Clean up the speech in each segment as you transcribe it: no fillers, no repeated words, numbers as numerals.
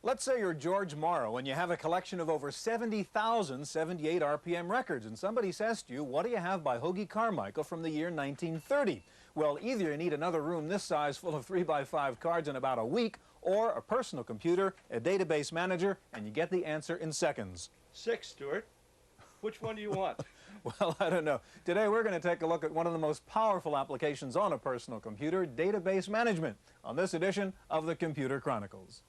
Let's say you're George Morrow and you have a collection of over 70,000 78 RPM records, and somebody says to you, what do you have by Hoagie Carmichael from the year 1930? Well, either you need another room this size full of 3x5 cards in about a week, or a personal computer, a database manager, and you get the answer in seconds. 6, Stewart. Which one do you want? Well, I don't know. Today we're going to take a look at one of the most powerful applications on a personal computer, database management, on this edition of the Computer Chronicles.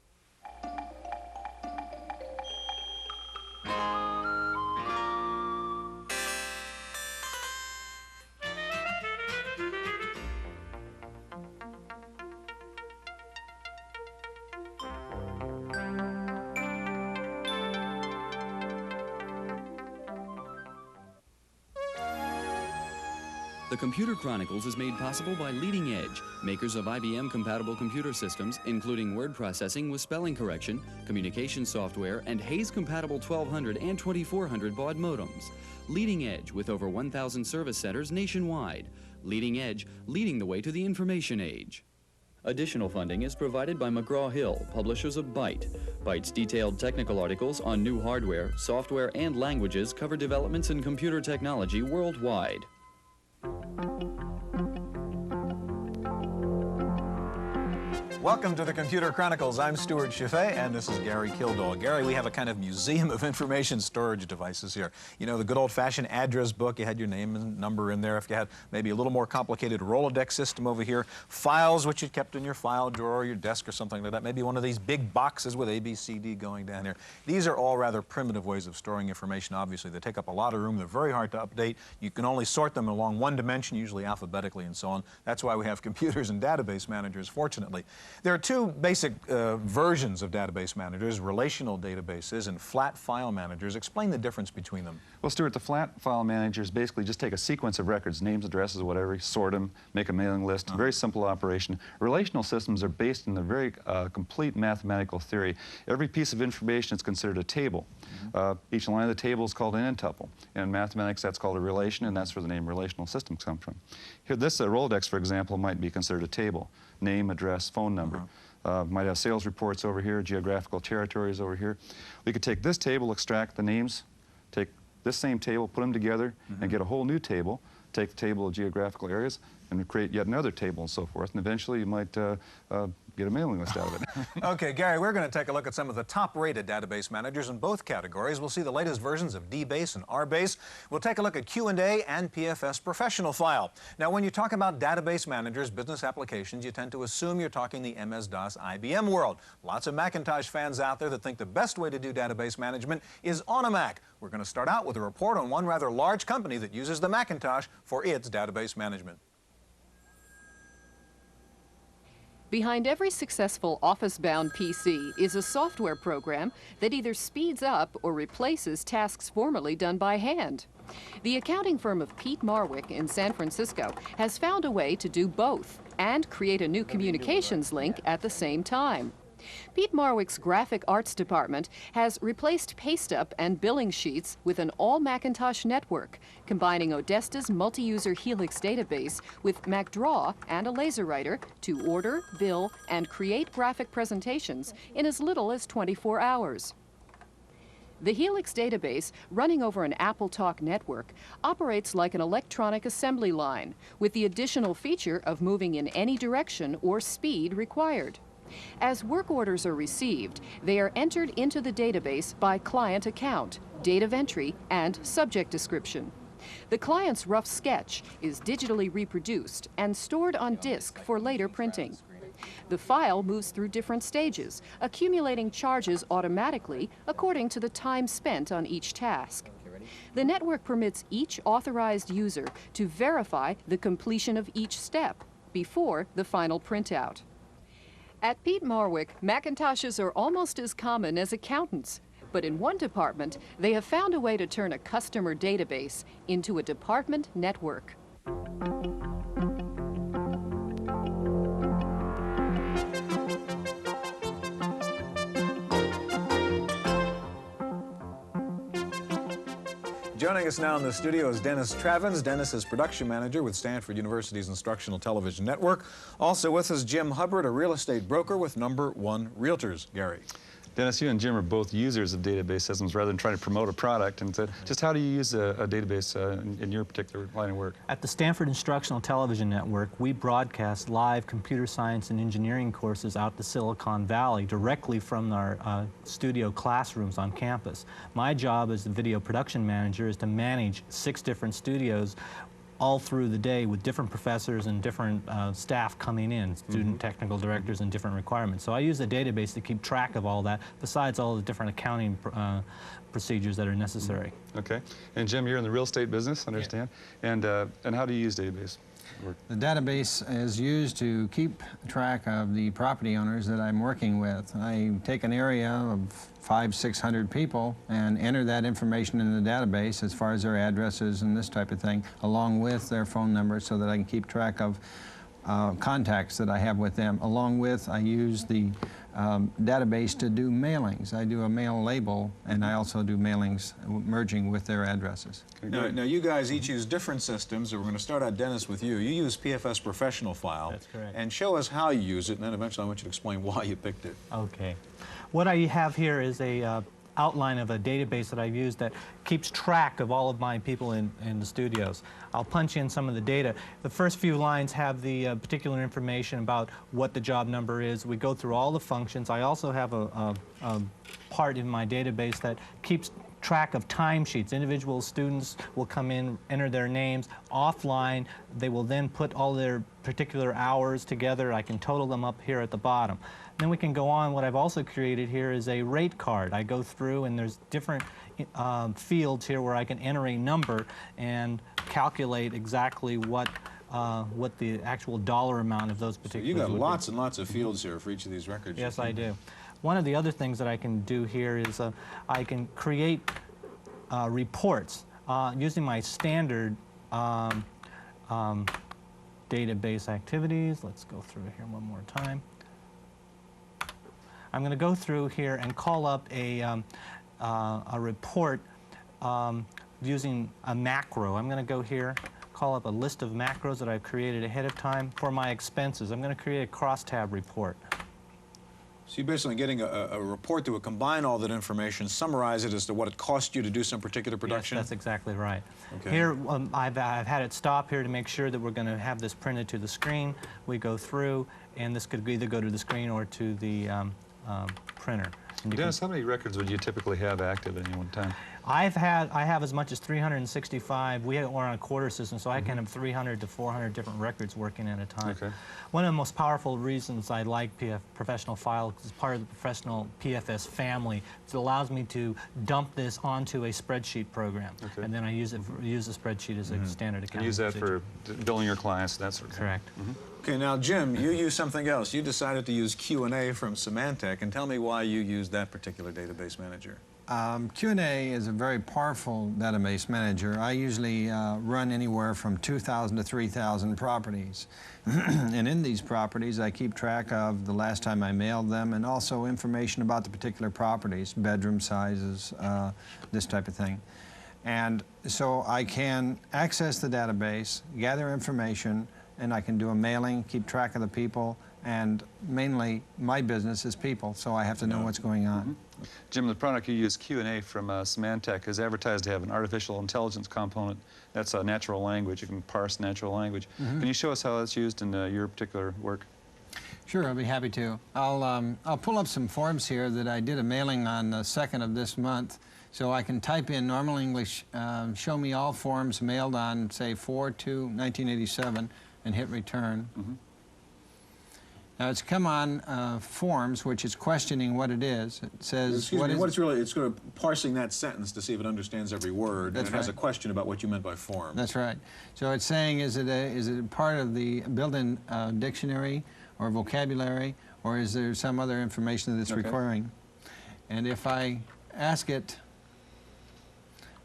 The Computer Chronicles is made possible by Leading Edge, makers of IBM-compatible computer systems, including word processing with spelling correction, communication software, and Hayes-compatible 1200 and 2400 baud modems. Leading Edge, with over 1,000 service centers nationwide. Leading Edge, leading the way to the information age. Additional funding is provided by McGraw-Hill, publishers of Byte. Byte's detailed technical articles on new hardware, software, and languages cover developments in computer technology worldwide. Welcome to the Computer Chronicles. I'm Stewart Cheifet, and this is Gary Kildall. Gary, we have a kind of museum of information storage devices here. You know, the good old-fashioned address book, you had your name and number in there. If you had maybe a little more complicated Rolodex system over here, files which you kept in your file drawer or your desk or something like that, maybe one of these big boxes with A, B, C, D going down here. These are all rather primitive ways of storing information, obviously. They take up a lot of room. They're very hard to update. You can only sort them along one dimension, usually alphabetically and so on. That's why we have computers and database managers, fortunately. There are two basic versions of database managers, relational databases and flat file managers. Explain the difference between them. Well, Stewart, the flat file managers basically just take a sequence of records, names, addresses, whatever, sort them, make a mailing list, very simple operation. Relational systems are based in a very complete mathematical theory. Every piece of information is considered a table. Each line of the table is called an n-tuple. In mathematics, that's called a relation, and that's where the name relational systems come from. Here, this Rolodex, for example, might be considered a table. Name, address, phone number. Might have sales reports over here, geographical territories over here. We could take this table, extract the names, take this same table, put them together, and get a whole new table, take the table of geographical areas, and create yet another table and so forth. And eventually you might get a mailing list out of it. Okay, Gary, we're going to take a look at some of the top-rated database managers in both categories. We'll see the latest versions of DBase and RBase. We'll take a look at Q&A and PFS Professional File. Now, when you talk about database managers, business applications, you tend to assume you're talking the MS-DOS IBM world. Lots of Macintosh fans out there that think the best way to do database management is on a Mac. We're going to start out with a report on one rather large company that uses the Macintosh for its database management. Behind every successful office-bound PC is a software program that either speeds up or replaces tasks formerly done by hand. The accounting firm of Pete Marwick in San Francisco has found a way to do both and create a new communications link at the same time. Pete Marwick's graphic arts department has replaced paste-up and billing sheets with an all-Macintosh network, combining Odesta's multi-user Helix database with MacDraw and a LaserWriter to order, bill, and create graphic presentations in as little as 24 hours. The Helix database, running over an AppleTalk network, operates like an electronic assembly line, with the additional feature of moving in any direction or speed required. As work orders are received, they are entered into the database by client account, date of entry, and subject description. The client's rough sketch is digitally reproduced and stored on disk for later printing. The file moves through different stages, accumulating charges automatically according to the time spent on each task. The network permits each authorized user to verify the completion of each step before the final printout. At Pete Marwick, Macintoshes are almost as common as accountants, but in one department, they have found a way to turn a customer database into a department network. Joining us now in the studio is Dennis Travins. Dennis is production manager with Stanford University's Instructional Television Network. Also with us, Jim Hubbard, a real estate broker with Number One Realtors. Gary. Dennis, you and Jim are both users of database systems rather than trying to promote a product. And so just how do you use a database in your particular line of work? At the Stanford Instructional Television Network, we broadcast live computer science and engineering courses out to Silicon Valley directly from our studio classrooms on campus. My job as the video production manager is to manage 6 different studios all through the day with different professors and different staff coming in, student technical directors and different requirements. So I use the database to keep track of all that, besides all the different accounting procedures that are necessary. Okay. And Jim, you're in the real estate business, I understand. Yeah. And how do you use database? The database is used to keep track of the property owners that I'm working with. I take an area of 500-600 people and enter that information in the database as far as their addresses and this type of thing, along with their phone numbers, so that I can keep track of contacts that I have with them. Along with, I use the database to do mailings. I do a mail label, and I also do mailings merging with their addresses. Now, you guys each use different systems. We're going to start out, Dennis, with you. You use PFS Professional File. That's correct. And show us how you use it, and then eventually I want you to explain why you picked it. Okay. What I have here is a outline of a database that I've used that keeps track of all of my people in the studios. I'll punch in some of the data. The first few lines have the particular information about what the job number is. We go through all the functions. I also have a part in my database that keeps track of timesheets. Individual students will come in, enter their names. Offline, they will then put all their particular hours together. I can total them up here at the bottom. Then we can go on. What I've also created here is a rate card. I go through, and there's different fields here where I can enter a number and calculate exactly what the actual dollar amount of those particular. So you got lots and lots of fields here for each of these records. Yes, I do. One of the other things that I can do here is I can create reports using my standard database activities. Let's go through here one more time. I'm going to go through here and call up a report using a macro. I'm going to go here, call up a list of macros that I've created ahead of time for my expenses. I'm going to create a crosstab report. So you're basically getting a report that would combine all that information, summarize it as to what it cost you to do some particular production? Yes, that's exactly right. Okay. Here, I've had it stop here to make sure that we're going to have this printed to the screen. We go through, and this could either go to the screen or to the printer. Dennis, how many records would you typically have active at any one time? I have as much as 365. We're on a quarter system, so I can have 300 to 400 different records working at a time. Okay. One of the most powerful reasons I like Professional File is part of the professional PFS family. It allows me to dump this onto a spreadsheet program, Okay. and then I use the spreadsheet as a standard accounting. Use that procedure. for billing your clients, that sort of thing. Correct. Okay, now Jim, you use something else. You decided to use Q&A from Symantec, and tell me why you used that particular database manager. Q&A is a very powerful database manager. I usually run anywhere from 2,000 to 3,000 properties. And in these properties, I keep track of the last time I mailed them, and also information about the particular properties, bedroom sizes, this type of thing. And so I can access the database, gather information, and I can do a mailing, keep track of the people, and mainly my business is people, so I have to know what's going on. Jim, the product you use, Q&A from Symantec, is advertised to have an artificial intelligence component. That's a natural language. You can parse natural language. Can you show us how that's used in your particular work? Sure, I'll be happy to. I'll pull up some forms here that I did a mailing on the 2nd of this month. So I can type in normal English, show me all forms mailed on, say, 4/2/1987, and hit return. Now it's come on forms, which is questioning what it is. It says, Excuse me, what it's really, it's sort of parsing that sentence to see if it understands every word, That's and it has a right. question about what you meant by form. That's right. So it's saying, is it part of the built-in dictionary or vocabulary, or is there some other information that it's requiring? And if I ask it,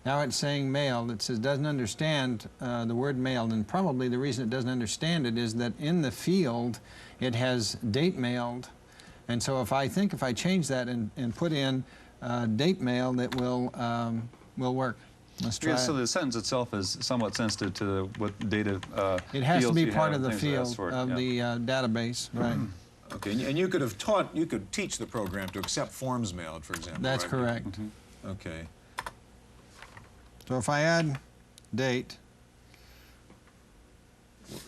now it's saying mailed. It says doesn't understand the word mailed, and probably the reason it doesn't understand it is that in the field it has date mailed, and so if I change that and put in date mailed, it will work. Let's try. Yeah, so the sentence itself is somewhat sensitive to what data It has to fields be you part have of the and things of that field sort, of yeah. the database, right? Okay, and you could teach the program to accept forms mailed, for example. That's right? correct. Mm-hmm. Okay. So if I add date,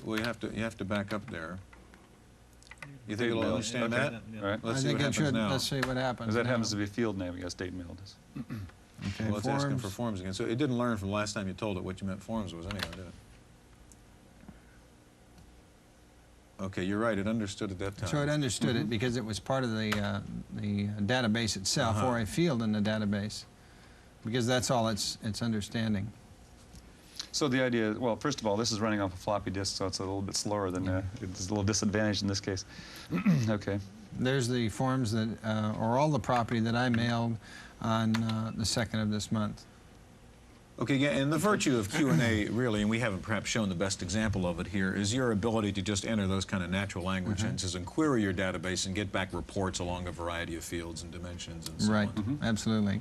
Well, you have to back up there. You think it'll mailed. understand Okay. that? All right. Let's I see think what it happens should. now. Let's see what happens. Because that now. happens to be a field name, I guess, date mailed is. Okay, Well, it's asking for forms. forms again. So it didn't learn from the last time you told it what you meant forms was anyway, did it? Okay, you're right. It understood at that time. So it understood it because it was part of the database itself, or a field in the database, because that's all it's understanding. So the idea, well, first of all, this is running off a floppy disk, so it's a little bit slower than, it's a little disadvantaged in this case. Okay. There's the forms that, or all the property that I mailed on the 2nd of this month. Okay, yeah, and the virtue of Q&A, really, and we haven't perhaps shown the best example of it here, is your ability to just enter those kind of natural language entries and query your database and get back reports along a variety of fields and dimensions and so Right, on. absolutely.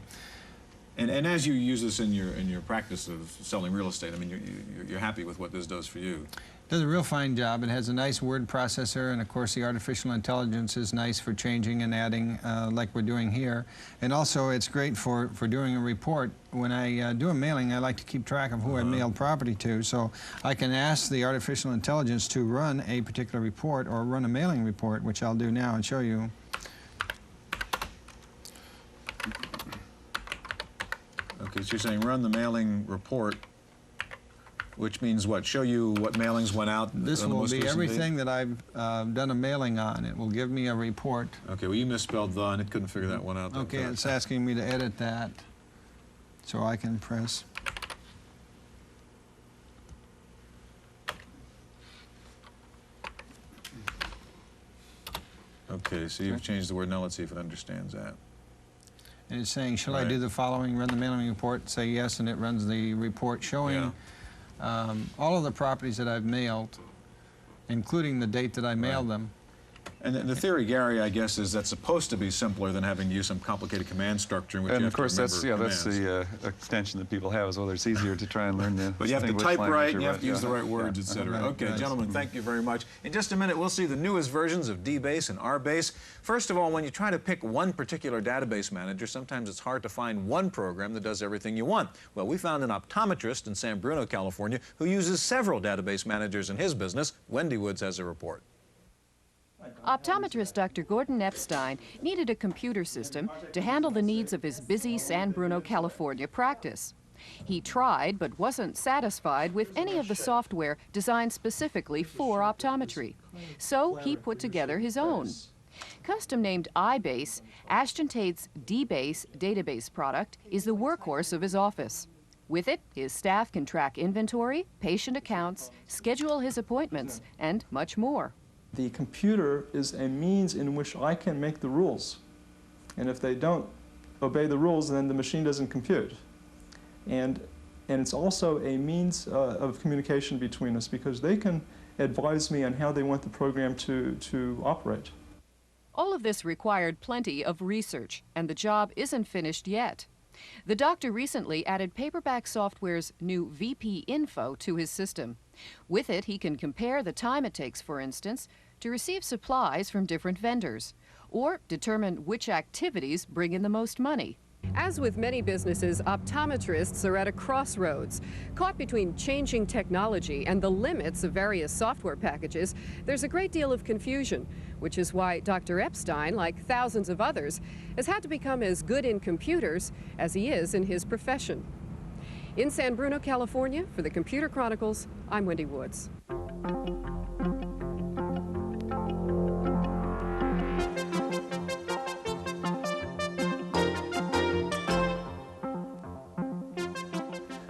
And as you use this in your practice of selling real estate, I mean, you're happy with what this does for you. Does a real fine job. It has a nice word processor, and of course the artificial intelligence is nice for changing and adding like we're doing here. And also it's great for doing a report. When I do a mailing, I like to keep track of who I mailed property to, so I can ask the artificial intelligence to run a particular report or run a mailing report, which I'll do now and show you. Okay, so you're saying run the mailing report, which means what? Show you what mailings went out? This on the will most be recent date? everything that I've done a mailing on. It will give me a report. Okay, well you misspelled the and it couldn't figure that one out. that Okay, time. it's asking me to edit that, so I can press. Okay, so you've changed the word. Now let's see if it understands that. And it's saying, shall I Right. do the following, run the mailing report? Say yes, and it runs the report showing all of the properties that I've mailed, including the date that I mailed them. And the theory, Gary, I guess, is that's supposed to be simpler than having to use some complicated command structure in which And you of have course, to that's remember that's commands. the extension that people have, is whether it's easier to try and learn the. But you have to distinguish type language right, or and you have what, to use the yeah. right words, Yeah. etc. Right, Okay, right. gentlemen, thank you very much. In just a minute, we'll see the newest versions of DBase and RBase. First of all, when you try to pick one particular database manager, sometimes it's hard to find one program that does everything you want. Well, we found an optometrist in San Bruno, California, who uses several database managers in his business. Wendy Woods has a report. Optometrist Dr. Gordon Epstein needed a computer system to handle the needs of his busy San Bruno, California practice. He tried but wasn't satisfied with any of the software designed specifically for optometry. So he put together his own. Custom named iBase, Ashton Tate's DBase database product is the workhorse of his office. With it, his staff can track inventory, patient accounts, schedule his appointments, and much more. The computer is a means in which I can make the rules. And if they don't obey the rules, then the machine doesn't compute. And it's also a means of communication between us, because they can advise me on how they want the program to operate. All of this required plenty of research, and the job isn't finished yet. The doctor recently added Paperback Software's new VP Info to his system. With it, he can compare the time it takes, for instance, to receive supplies from different vendors, or determine which activities bring in the most money. As with many businesses, optometrists are at a crossroads. Caught between changing technology and the limits of various software packages, there's a great deal of confusion, which is why Dr. Epstein, like thousands of others, has had to become as good in computers as he is in his profession. In San Bruno, California, for the Computer Chronicles, I'm Wendy Woods.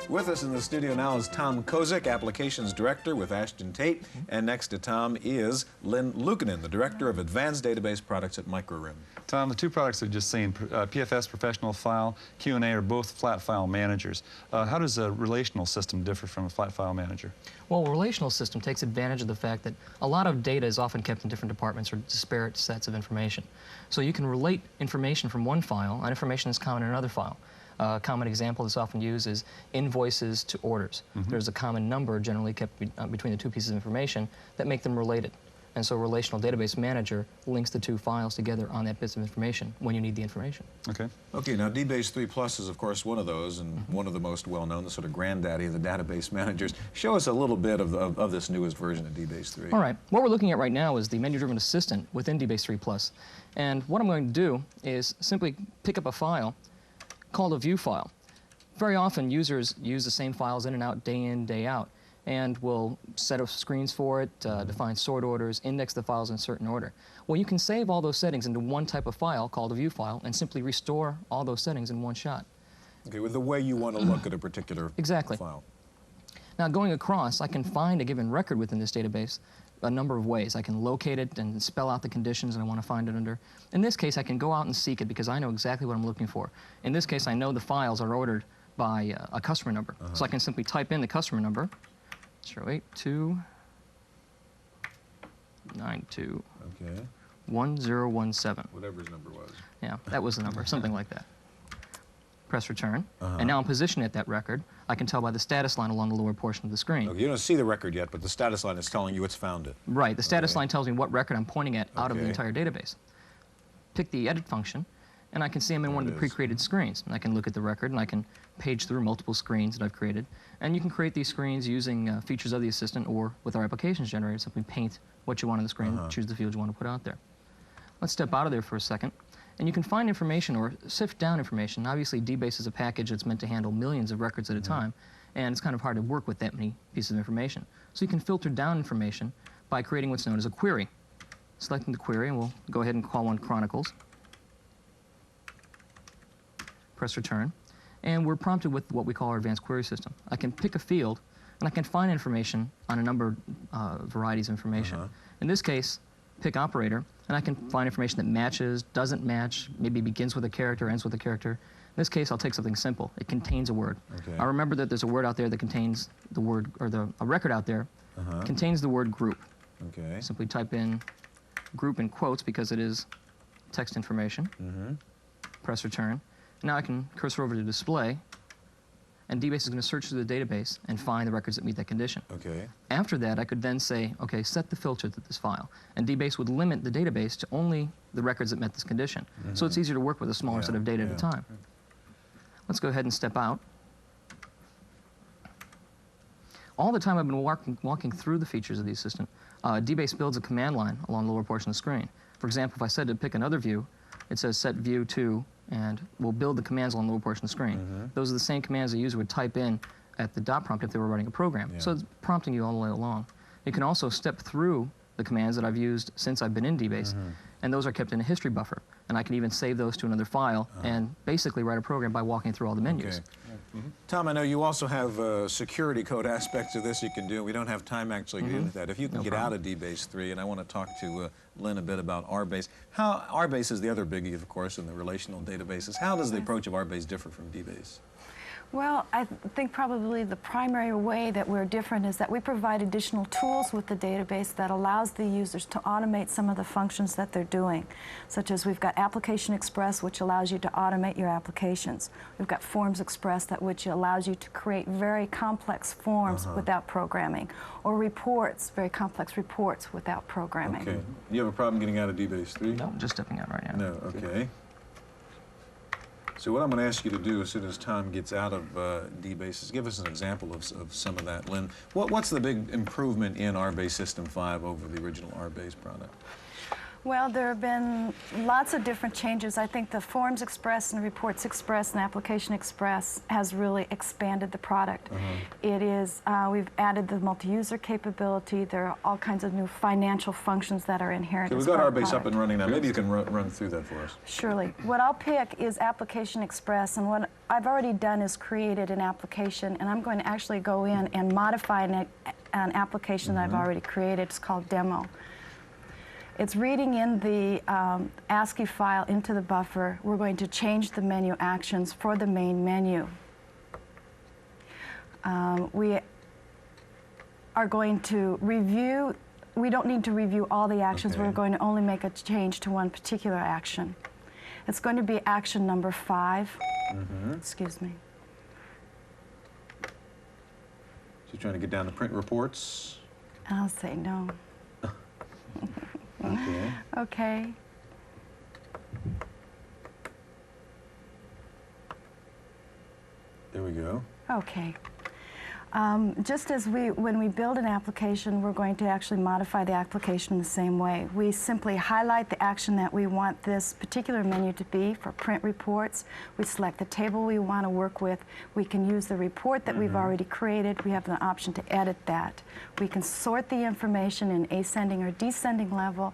With us in the studio now is Tom Kozik, Applications Director with Ashton Tate. And next to Tom is Lynn Lukanen, the Director of Advanced Database Products at MicroRim. Tom, the two products we've just seen, PFS Professional File, Q&A, are both flat file managers. How does a relational system differ from a flat file manager? Well, a relational system takes advantage of the fact that a lot of data is often kept in different departments or disparate sets of information. So you can relate information from one file and information that's common in another file. A common example that's often used is invoices to orders. There's a common number generally kept between the two pieces of information that make them related. And so Relational Database Manager links the two files together on that bit of information when you need the information. Okay. Okay, now DBase 3 Plus is, of course, one of those, and one of the most well-known, the sort of granddaddy of the database managers. Show us a little bit of this newest version of DBase 3. All right. What we're looking at right now is the menu-driven assistant within DBase 3 Plus. And what I'm going to do is simply pick up a file called a view file. Very often, users use the same files in, day out, and will set up screens for it, define sort orders, index the files in a certain order. Well, you can save all those settings into one type of file called a view file and simply restore all those settings in one shot. Okay, with the way you want to look at a particular file. Now, going across, I can find a given record within this database a number of ways. I can locate it and spell out the conditions that I want to find it under. In this case, I can go out and seek it because I know exactly what I'm looking for. In this case, I know the files are ordered by a customer number. So I can simply type in the customer number, 08292 1017. Whatever his number was. Yeah, that was the number, something like that. Press return, and now I'm positioned at that record. I can tell by the status line along the lower portion of the screen. Okay, you don't see the record yet, but the status line is telling you it's found it. Right, the status line tells me what record I'm pointing at out of the entire database. Pick the edit function, and I can see I'm in one of the pre-created screens. And I can look at the record, and I can page through multiple screens that I've created. And you can create these screens using features of the assistant or with our applications generator, simply paint what you want on the screen, choose the field you want to put out there. Let's step out of there for a second. And you can find information or sift down information. Obviously, DBase is a package that's meant to handle millions of records at a time, and it's kind of hard to work with that many pieces of information. So you can filter down information by creating what's known as a query. Selecting the query, and we'll go ahead and call one Chronicles. Press return. And we're prompted with what we call our advanced query system. I can pick a field, and I can find information on a number of varieties of information. In this case, pick operator, and I can find information that matches, doesn't match, maybe begins with a character, ends with a character. In this case, I'll take something simple. It contains a word. I remember that there's a word out there that contains the word, or a record out there contains the word group. Simply type in group in quotes because it is text information. Press return. Now I can cursor over to display, and DBase is going to search through the database and find the records that meet that condition. After that, I could then say, okay, set the filter to this file. And DBase would limit the database to only the records that met this condition. So it's easier to work with a smaller set of data at a time. Let's go ahead and step out. All the time I've been walking through the features of the assistant, DBase builds a command line along the lower portion of the screen. For example, if I said to pick another view, it says set view to, and we'll build the commands along the lower portion of the screen. Those are the same commands a user would type in at the dot prompt if they were running a program. So it's prompting you all the way along. You can also step through the commands that I've used since I've been in DBase, and those are kept in a history buffer. And I can even save those to another file and basically write a program by walking through all the menus. Tom, I know you also have security code aspects of this you can do. We don't have time actually to get into that. If you can get out of DBase 3, and I want to talk to Lynn a bit about RBase. RBase is the other biggie, of course, in the relational databases. How does the approach of RBase differ from DBase? Well, I think probably the primary way that we're different is that we provide additional tools with the database that allows the users to automate some of the functions that they're doing, such as we've got Application Express, which allows you to automate your applications. We've got Forms Express, which allows you to create very complex forms without programming, or reports, very complex reports without programming. Okay. You have a problem getting out of DBase 3? No, I'm just stepping out right now. No, okay. So what I'm going to ask you to do as soon as Tom gets out of DBase is give us an example of some of that. Lynn, what's the big improvement in RBase System 5 over the original RBase product? Well, there have been lots of different changes. I think the Forms Express and Reports Express and Application Express has really expanded the product. It is, we've added the multi-user capability. There are all kinds of new financial functions that are inherent. So we've got RBase up and running now. Maybe you can run through that for us. Surely. What I'll pick is Application Express, and what I've already done is created an application, and I'm going to actually go in and modify an application that I've already created. It's called Demo. It's reading in the ASCII file into the buffer. We're going to change the menu actions for the main menu. We are going to review. We don't need to review all the actions. We're going to only make a change to one particular action. It's going to be action number 5. Excuse me. So you're trying to get down to print reports? I'll say no. Okay. Okay. There we go. Okay. Just as when we build an application, we're going to actually modify the application in the same way. We simply highlight the action that we want this particular menu to be for print reports. We select the table we want to work with. We can use the report that we've already created. We have the option to edit that. We can sort the information in ascending or descending level.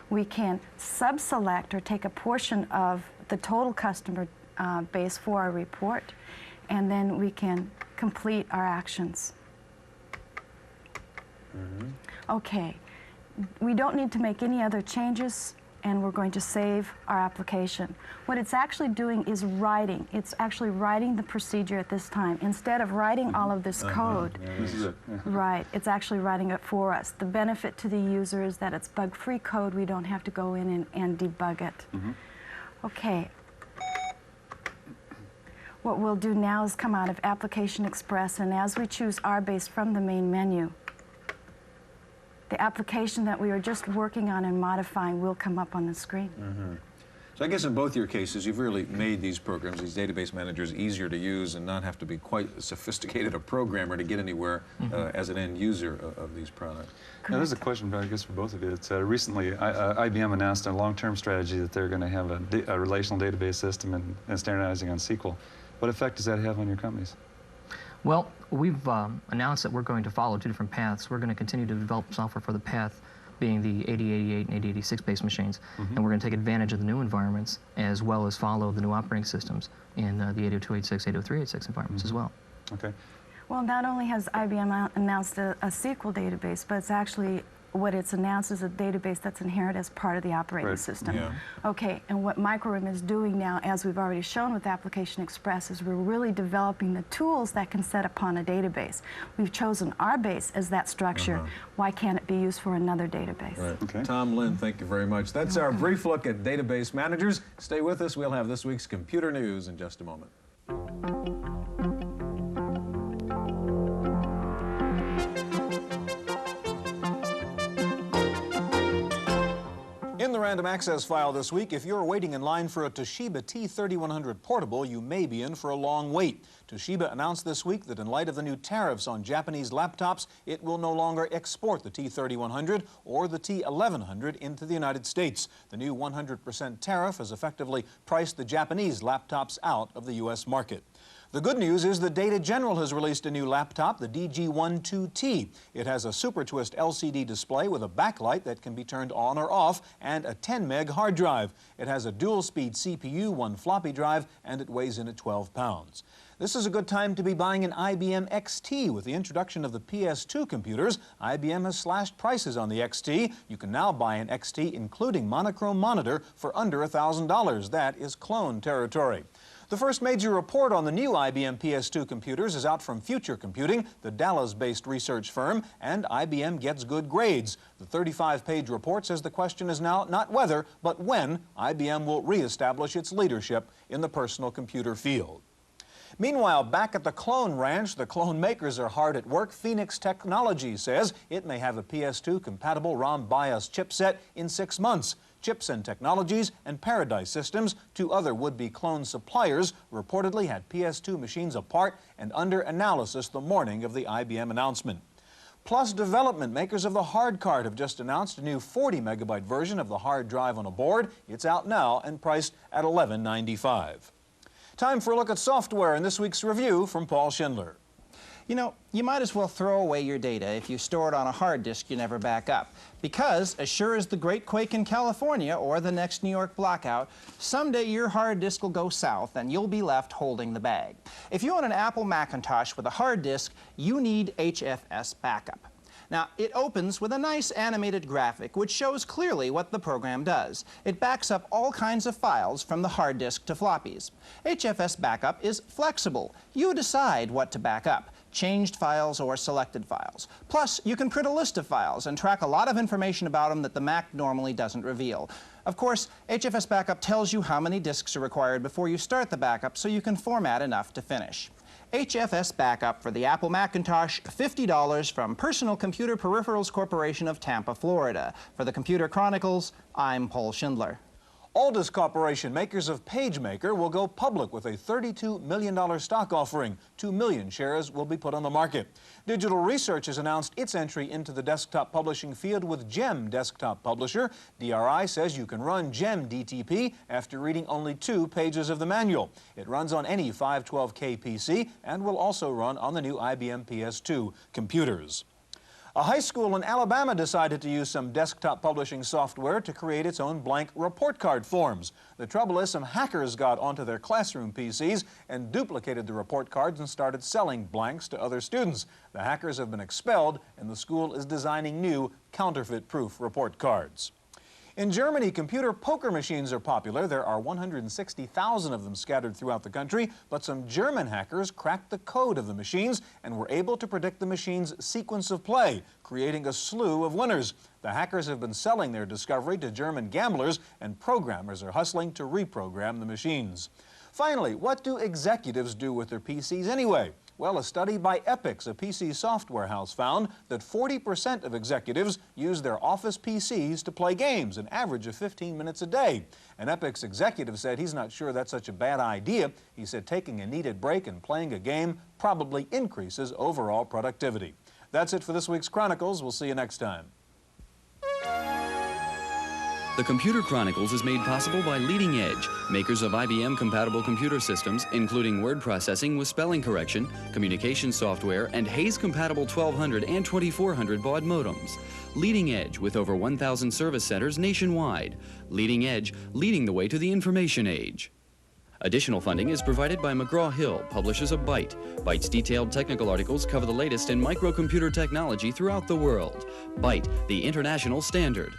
We can sub-select or take a portion of the total customer base for our report, and then we can complete our actions. Okay, we don't need to make any other changes, and we're going to save our application. What it's actually doing is writing. It's actually writing the procedure at this time. Instead of writing all of this code, This is it. right, it's actually writing it for us. The benefit to the user is that it's bug-free code. We don't have to go in and debug it. Okay. What we'll do now is come out of Application Express, and as we choose RBase from the main menu, the application that we are just working on and modifying will come up on the screen. So I guess in both your cases, you've really made these programs, these database managers, easier to use and not have to be quite as sophisticated a programmer to get anywhere as an end user of these products. Now, there's a question, I guess, for both of you. It's, recently, IBM announced a long-term strategy that they're going to have a relational database system and standardizing on SQL. What effect does that have on your companies? Well, we've announced that we're going to follow two different paths. We're going to continue to develop software for the path being the 8088 and 8086 based machines, and we're going to take advantage of the new environments as well as follow the new operating systems in the 80286, 80386 environments as well. Okay. Well, not only has IBM announced a SQL database, but it's actually what it's announced is a database that's inherent as part of the operating system. Yeah. Okay, and what MicroRim is doing now, as we've already shown with Application Express, is we're really developing the tools that can set upon a database. We've chosen RBase as that structure. Why can't it be used for another database? Right. Okay. Tom, Lynn, thank you very much. That's our brief look at database managers. Stay with us. We'll have this week's computer news in just a moment. In the Random Access file this week, if you're waiting in line for a Toshiba T3100 portable, you may be in for a long wait. Toshiba announced this week that in light of the new tariffs on Japanese laptops, it will no longer export the T3100 or the T1100 into the United States. The new 100% tariff has effectively priced the Japanese laptops out of the U.S. market. The good news is that Data General has released a new laptop, the DG12T. It has a Super Twist LCD display with a backlight that can be turned on or off and a 10 meg hard drive. It has a dual-speed CPU, one floppy drive, and it weighs in at 12 pounds. This is a good time to be buying an IBM XT. With the introduction of the PS2 computers, IBM has slashed prices on the XT. You can now buy an XT including monochrome monitor for under $1,000. That is clone territory. The first major report on the new IBM PS2 computers is out from Future Computing, the Dallas-based research firm, and IBM gets good grades. The 35-page report says the question is now not whether, but when IBM will reestablish its leadership in the personal computer field. Meanwhile, back at the clone ranch, the clone makers are hard at work. Phoenix Technologies says it may have a PS2-compatible ROM BIOS chipset in 6 months. Chipsen Technologies and Paradise Systems, two other would-be clone suppliers, reportedly had PS2 machines apart and under analysis the morning of the IBM announcement. Plus Development, makers of the hard card, have just announced a new 40-megabyte version of the hard drive on a board. It's out now and priced at $11.95. Time for a look at software in this week's review from Paul Schindler. You know, you might as well throw away your data if you store it on a hard disk you never back up. Because, as sure as the Great Quake in California or the next New York blackout, someday your hard disk will go south and you'll be left holding the bag. If you own an Apple Macintosh with a hard disk, you need HFS backup. Now, it opens with a nice animated graphic which shows clearly what the program does. It backs up all kinds of files from the hard disk to floppies. HFS backup is flexible. You decide what to back up, changed files or selected files. Plus, you can print a list of files and track a lot of information about them that the Mac normally doesn't reveal. Of course, HFS backup tells you how many disks are required before you start the backup so you can format enough to finish. HFS backup for the Apple Macintosh, $50 from Personal Computer Peripherals Corporation of Tampa, Florida. For the Computer Chronicles, I'm Paul Schindler. Aldus Corporation, makers of PageMaker, will go public with a $32 million stock offering. 2 million shares will be put on the market. Digital Research has announced its entry into the desktop publishing field with GEM Desktop Publisher. DRI says you can run GEM DTP after reading only 2 pages of the manual. It runs on any 512K PC and will also run on the new IBM PS2 computers. A high school in Alabama decided to use some desktop publishing software to create its own blank report card forms. The trouble is some hackers got onto their classroom PCs and duplicated the report cards and started selling blanks to other students. The hackers have been expelled and the school is designing new counterfeit-proof report cards. In Germany, computer poker machines are popular. There are 160,000 of them scattered throughout the country, but some German hackers cracked the code of the machines and were able to predict the machine's sequence of play, creating a slew of winners. The hackers have been selling their discovery to German gamblers, and programmers are hustling to reprogram the machines. Finally, what do executives do with their PCs anyway? Well, a study by Epix, a PC software house, found that 40% of executives use their office PCs to play games, an average of 15 minutes a day. An Epix executive said he's not sure that's such a bad idea. He said taking a needed break and playing a game probably increases overall productivity. That's it for this week's Chronicles. We'll see you next time. The Computer Chronicles is made possible by Leading Edge, makers of IBM-compatible computer systems, including word processing with spelling correction, communication software, and Hayes-compatible 1200 and 2400 baud modems. Leading Edge, with over 1,000 service centers nationwide. Leading Edge, leading the way to the information age. Additional funding is provided by McGraw-Hill, publishers of Byte. Byte's detailed technical articles cover the latest in microcomputer technology throughout the world. Byte, the international standard.